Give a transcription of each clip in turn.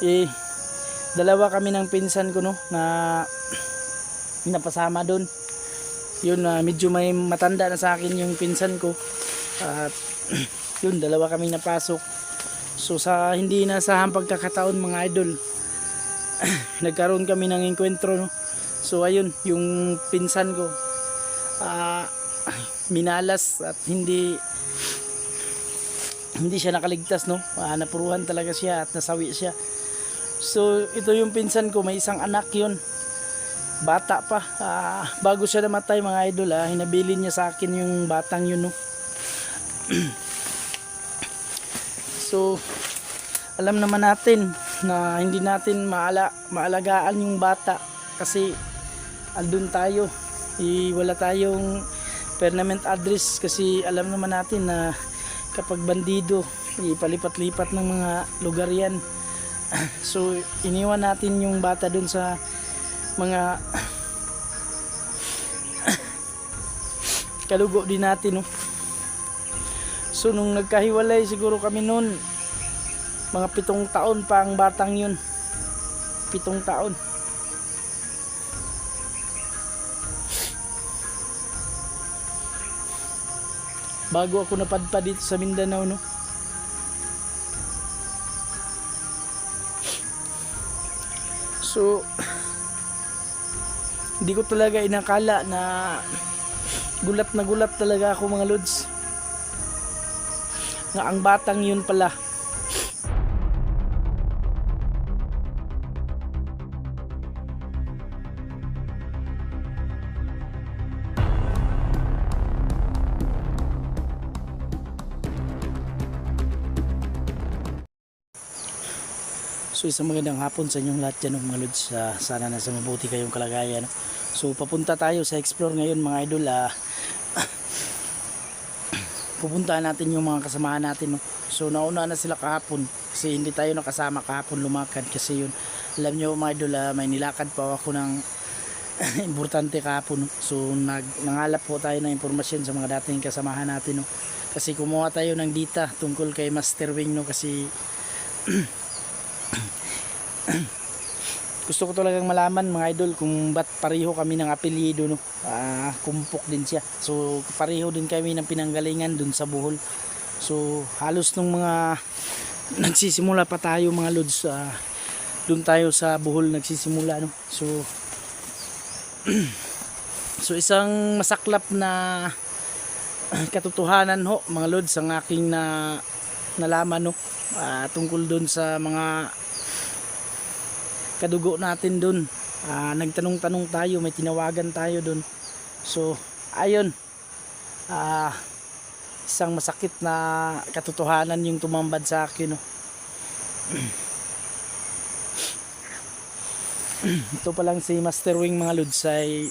Eh, dalawa kami ng pinsan ko no na napasama doon. Yun, medyo may matanda na sa akin yung pinsan ko. At yun, dalawa kami napasok. So sa hindi nasahang pagkakataon mga idol, nagkaroon kami ng enkwentro no. So ayun, yung pinsan ko minalas at hindi siya nakaligtas no. Napuruhan talaga siya at nasawi siya. So ito yung pinsan ko, may isang anak yun, bata pa. Bago siya namatay mga idol, hinabilin niya sa akin yung batang yun no. So alam naman natin na hindi natin maalagaan yung bata kasi andun tayo, wala tayong permanent address kasi alam naman natin na kapag bandido ipalipat-lipat ng mga lugar yan. So iniwan natin yung bata dun sa mga kalugo din natin no. So nung nagkahiwalay siguro kami noon, mga 7 taon pa ang batang yun. 7 taon. Bago ako napadpad dito sa Mindanao no. So hindi ko talaga inakala na gulat na gulat talaga ako mga lods, na ang batang yun pala So isang magandang hapon sa inyong lahat dyan mga lods. Sana nasa mabuti kayong kalagayan. So papunta tayo sa explore ngayon mga idol. Pupuntahan natin yung mga kasamahan natin no? So nauna na sila kahapon kasi hindi tayo nakasama kahapon lumakad kasi yun, alam nyo mga idol, may nilakad pa ako ng importante kahapon no? So nangalap po tayo ng impormasyon sa mga dating kasamahan natin no? Kasi kumuha tayo ng data tungkol kay Master Wing no? Kasi gusto ko talagang malaman mga idol kung ba't pareho kami ng apelyido no. Kumpok din siya. So pareho din kami ng pinanggalingan dun sa Bohol. So halos nung mga nagsisimula pa tayo mga lods, dun tayo sa Bohol nagsisimula no. So isang masaklap na katotohanan ho mga lods ang aking nalaman no. Tungkol dun sa mga kadugo natin dun. Nagtanong-tanong tayo, may tinawagan tayo dun. So ayun, isang masakit na katotohanan yung tumambad sa akin no. Ito pa lang si Master Wing mga lods ay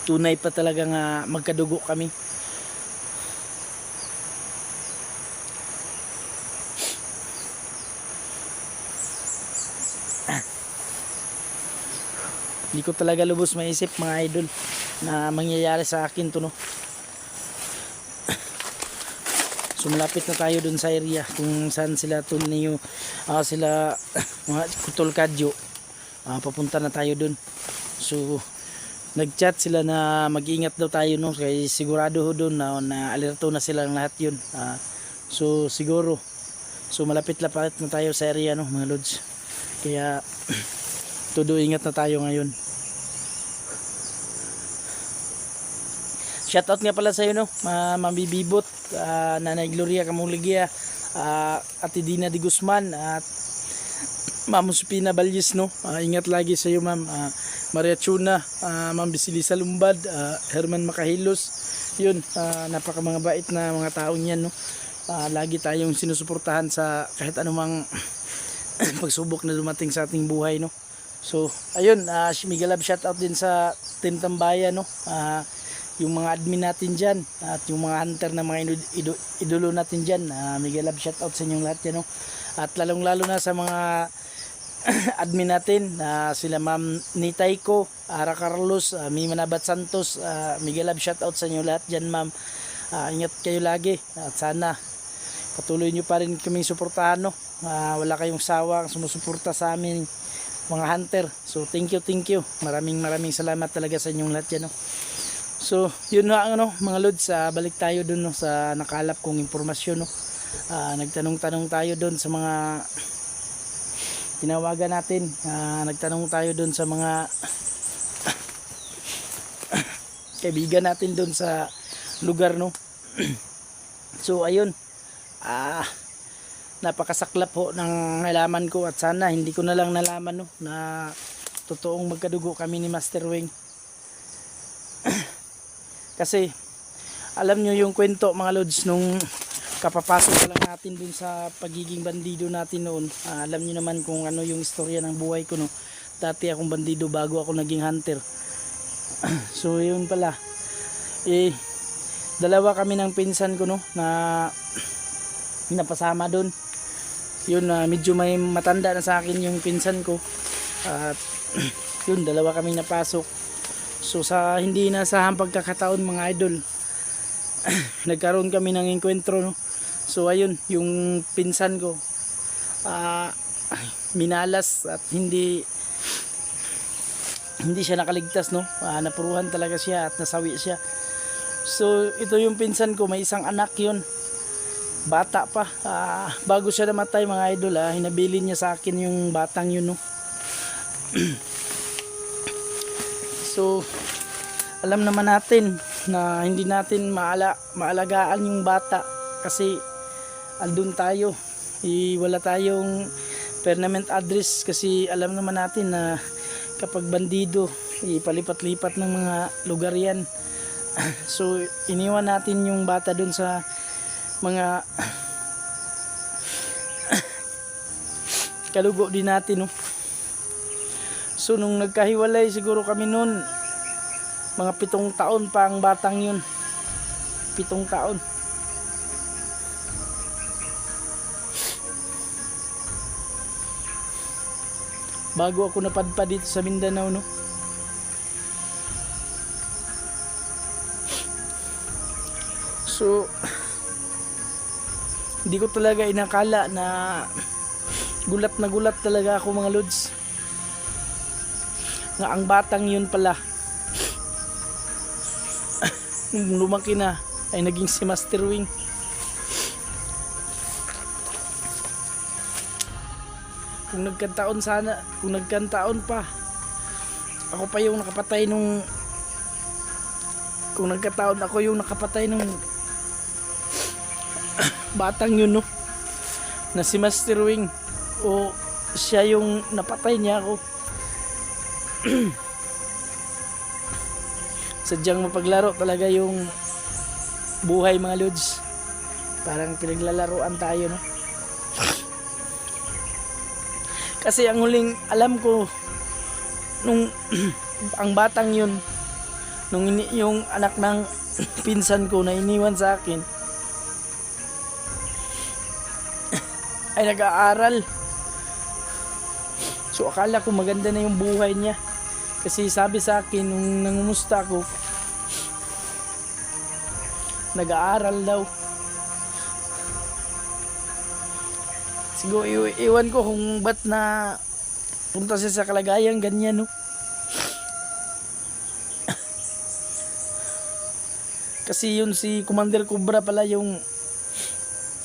tunay pa talaga nga magkadugo kami. Hindi ko talaga lubos maisip mga idol na mangyayari sa akin to no. So malapit na tayo dun sa area kung saan sila tunay sila mga Kutol Kadyo. Papunta na tayo dun. So nagchat sila na mag-ingat daw tayo no, kaya sigurado ho dun na alerto na sila ng lahat yun. So siguro, so malapit-lapit na tayo sa area no mga lods. Kaya todo ingat na tayo ngayon. Shoutout nga pala sa iyo no, Mami Bibot, Nanay Gloria Camuligia, Ate Dina de Guzman at Ma'am Supina Balyes no. Ingat lagi sa iyo ma'am. Maria Chuna, Ma'am Bisilisa Lumbad, Herman Makahilos. Yun, napaka mga bait na mga taong yan no. Lagi tayong sinusuportahan sa kahit anumang pagsubok na dumating sa ating buhay no. So ayun, mega love shoutout din sa Team Tambayan no. Yung mga admin natin dyan at yung mga hunter na mga idolo natin dyan, mega love shoutout sa inyong lahat yan no. At lalong lalo na sa mga admin natin, sila Ma'am Nitay ko, Ara Carlos, Mima Nabat Santos, mega love shoutout sa inyo lahat dyan ma'am. Ingat kayo lagi at sana patuloy nyo pa rin kaming suportahan, no. Wala kayong sawa sumusuporta sa amin mga hunter. So thank you. Maraming salamat talaga sa inyong lahat yan, no. So yun na ano mga lods, balik tayo dun, no, sa nakalap kong impormasyon, no. Nagtanong-tanong tayo dun sa mga tinawagan natin. Nagtanong tayo dun sa mga kaibigan natin dun sa lugar, no. So ayun, napakasaklap ho ng nalaman ko, at sana hindi ko na lang nalaman, no, na totoong magkadugo kami ni Master Weng. Kasi alam nyo yung kwento mga lods, nung kapapasok pa lang natin dun sa pagiging bandido natin noon. Alam nyo naman kung ano yung istorya ng buhay ko, no. Dati akong bandido bago ako naging hunter. So yun pala, dalawa kami ng pinsan ko, no, na napasama doon. Yun, medyo may matanda na sa akin yung pinsan ko, at yun, dalawa kami napasok. So sa hindi nasahang pagkakataon mga idol, nagkaroon kami ng enkwentro, no. So ayun, yung pinsan ko minalas at hindi siya nakaligtas, no. Napuruhan talaga siya at nasawi siya. So ito yung pinsan ko, may isang anak yun, bata pa. Bago siya namatay mga idol, hinabilin niya sa akin yung batang yun, no. So alam naman natin na hindi natin maalagaan yung bata, kasi andun tayo, wala tayong permanent address, kasi alam naman natin na kapag bandido, ipalipat-lipat ng mga lugar yan. So iniwan natin yung bata dun sa mga kalugo din natin, no. So nung nagkahiwalay siguro kami noon, mga 7 taon pa ang batang yun. 7 taon. Bago ako napadpad dito sa Mindanao, no. So hindi ko talaga inakala na gulat na gulat talaga ako mga lods, nga ang batang yun pala lumaki na ay naging si Master Weng. Kung nagkantaon pa ako pa yung nakapatay nung, kung nagkataon ako yung nakapatay nung batang yun, no, na si Master Weng, o siya yung napatay niya ako. Sadyang mapaglaro talaga yung buhay mga lods, parang pinaglalaroan tayo, no. Kasi ang huling alam ko nung ang batang yun, nung yung anak ng pinsan ko na iniwan sa akin ay nag-aaral. So akala ko maganda na yung buhay niya, kasi sabi sa akin nung nangumusta ako, nag-aaral daw. Siguro iwan ko kung ba't na punta siya sa kalagayang ganyan, no. Kasi yun si Commander Cobra pala yung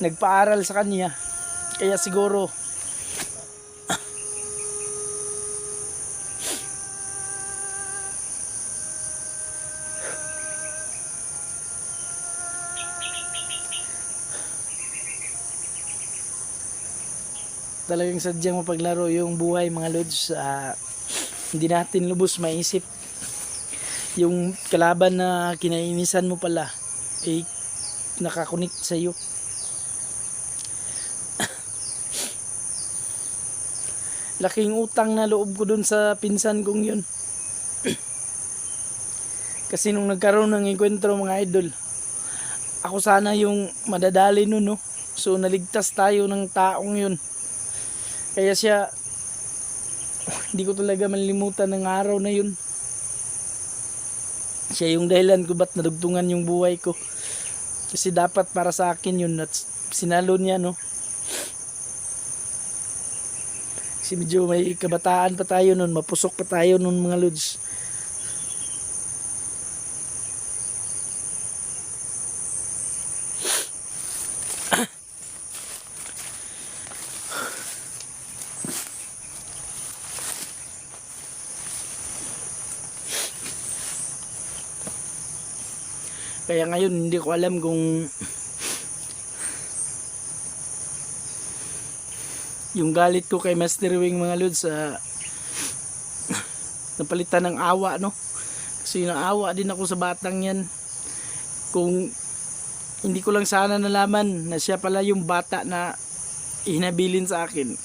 nagpaaral sa kanya, kaya siguro talagang sadyang mapaglaro yung buhay mga lods. Hindi natin lubos maisip yung kalaban na kinainisan mo pala nakakonect sa iyo. Laking utang na loob ko dun sa pinsan kong yun. Kasi nung nagkaroon ng enkwentro mga idol, ako sana yung madadali nun, no. So naligtas tayo ng taong yun. Kaya siya, hindi ko talaga malilimutan ng araw na yun. Siya yung dahilan ko ba't nadugtungan yung buhay ko. Kasi dapat para sa akin yun, at sinalo niya, no? Kasi medyo may kabataan pa tayo nun, mapusok pa tayo nun mga lods. Kaya ngayon hindi ko alam kung yung galit ko kay Master Wing mga lods napalitan ng awa, no? Kasi naawa din ako sa batang yan. Kung hindi ko lang sana nalaman na siya pala yung bata na ihinabilin sa akin.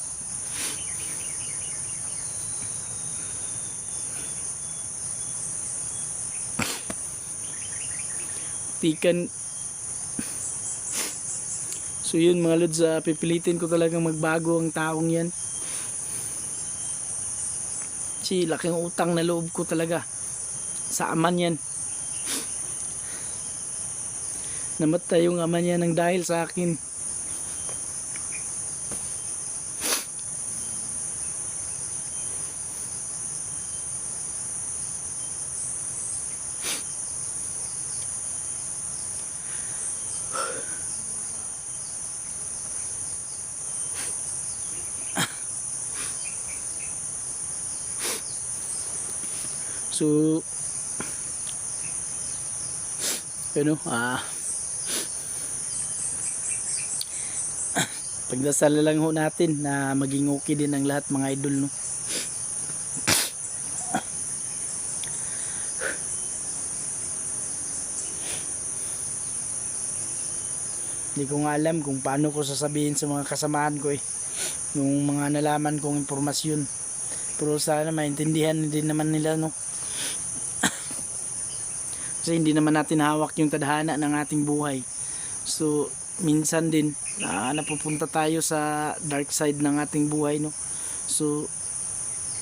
Tikan. So yun mga lods, pipilitin ko talagang magbago ang taong yan. Kasi laking utang na loob ko talaga sa ama niyan. Namatay yung ama niya ng dahil sa akin. So pagdasal lang ho natin na maging okay din ang lahat mga idol, no? Hindi ko nga alam kung paano ko sasabihin sa mga kasamahan ko yung mga nalaman kong impormasyon, pero sana maintindihan din naman nila, no? Kasi hindi naman natin hawak yung tadhana ng ating buhay. So minsan din napupunta tayo sa dark side ng ating buhay, no? So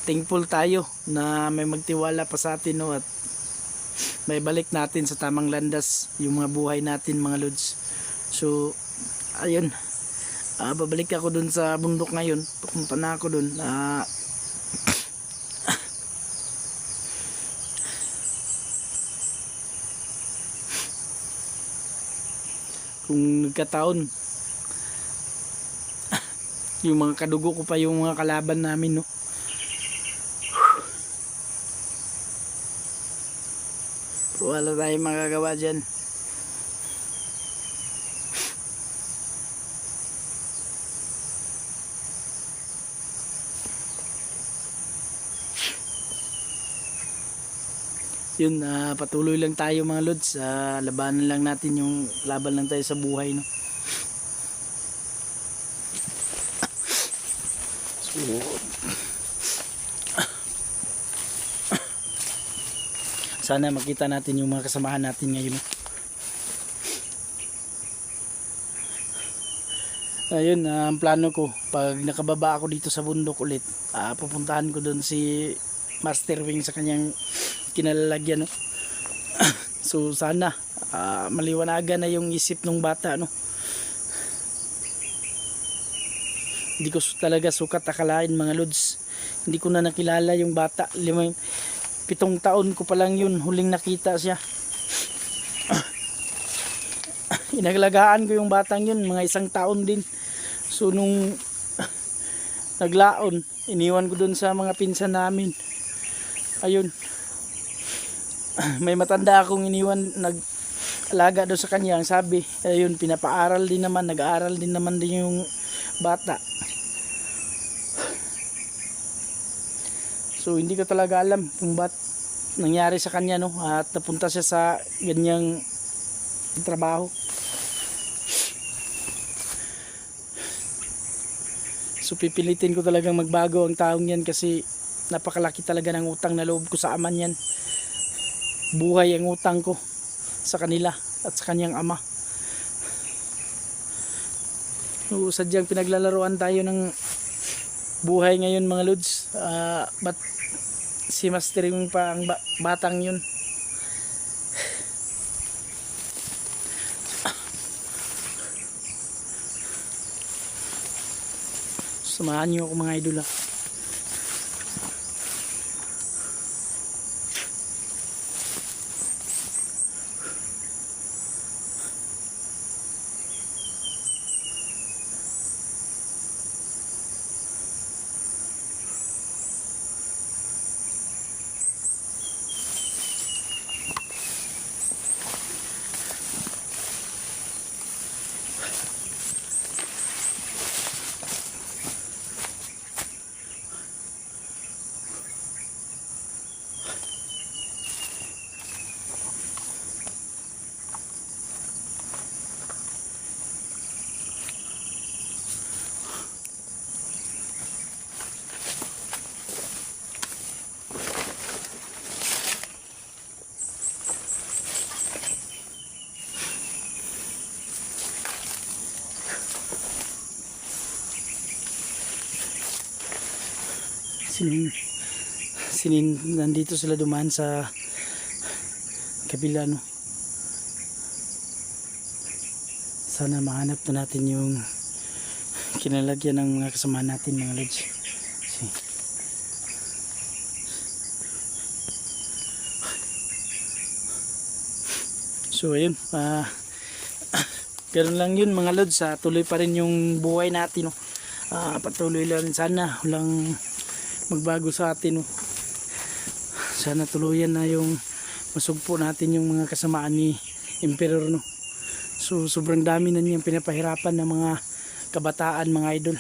thankful tayo na may magtiwala pa sa atin, no? At may balik natin sa tamang landas yung mga buhay natin mga lods. So ayun, babalik ako dun sa bundok ngayon. Pupunta na ako dun. Kung nagkataon yung mga kadugo ko pa yung mga kalaban namin, no? Pero wala tayong magagawa dyan. Yun, patuloy lang tayo mga lods, labanan lang natin yung laban lang tayo sa buhay, no? So sana makita natin yung mga kasamahan natin ngayon, no? Ayun, ang plano ko pag nakababa ako dito sa bundok ulit, pupuntahan ko doon si Master Wing sa kanyang kinalalagyan, no? So sana maliwanagan na yung isip ng bata, no? Hindi ko talaga sukat akalain mga lods. Hindi ko na nakilala yung bata. 7 taon ko pa lang yun huling nakita siya. Inaglagaan ko yung batang yun mga 1 taon din. So nung naglaon, iniwan ko dun sa mga pinsan namin. Ayun, may matanda akong iniwan, nag-alaga doon sa kanya. Ang sabi, ayun, pinapaaral din naman, nag-aaral din naman din yung bata. So hindi ko talaga alam kung ba't nangyari sa kanya, no? At napunta siya sa ganyang trabaho. So pipilitin ko talagang magbago ang taong yan kasi napakalaki talaga ng utang na loob ko sa ama niyan. Buhay ang utang ko sa kanila at sa kanyang ama. So, sadyang pinaglalaroan tayo ng buhay ngayon mga lods. But si Master Wing pa ang batang yun. Samahan niyo ako mga idol ha. Nandito sila dumaan sa kabila, no. Sana mahanap na natin yung kinalagyan ng mga kasama natin mga lods. So ayun, ganoon lang yun mga lods. Tuloy pa rin yung buhay natin, no. Patuloy lang sana, walang magbago sa atin, no. Sana tuluyan na yung masugpo natin yung mga kasamaan ni Emperor, no. So sobrang dami na niyang pinapahirapan ng mga kabataan mga idol.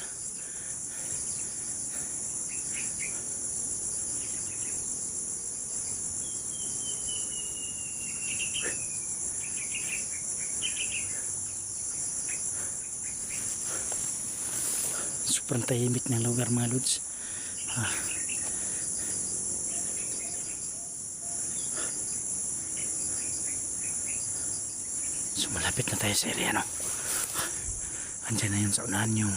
Sobrang tahimik ng lugar mga lods. So malapit na tayo sa area, no. Andyan na yun sa unahan yung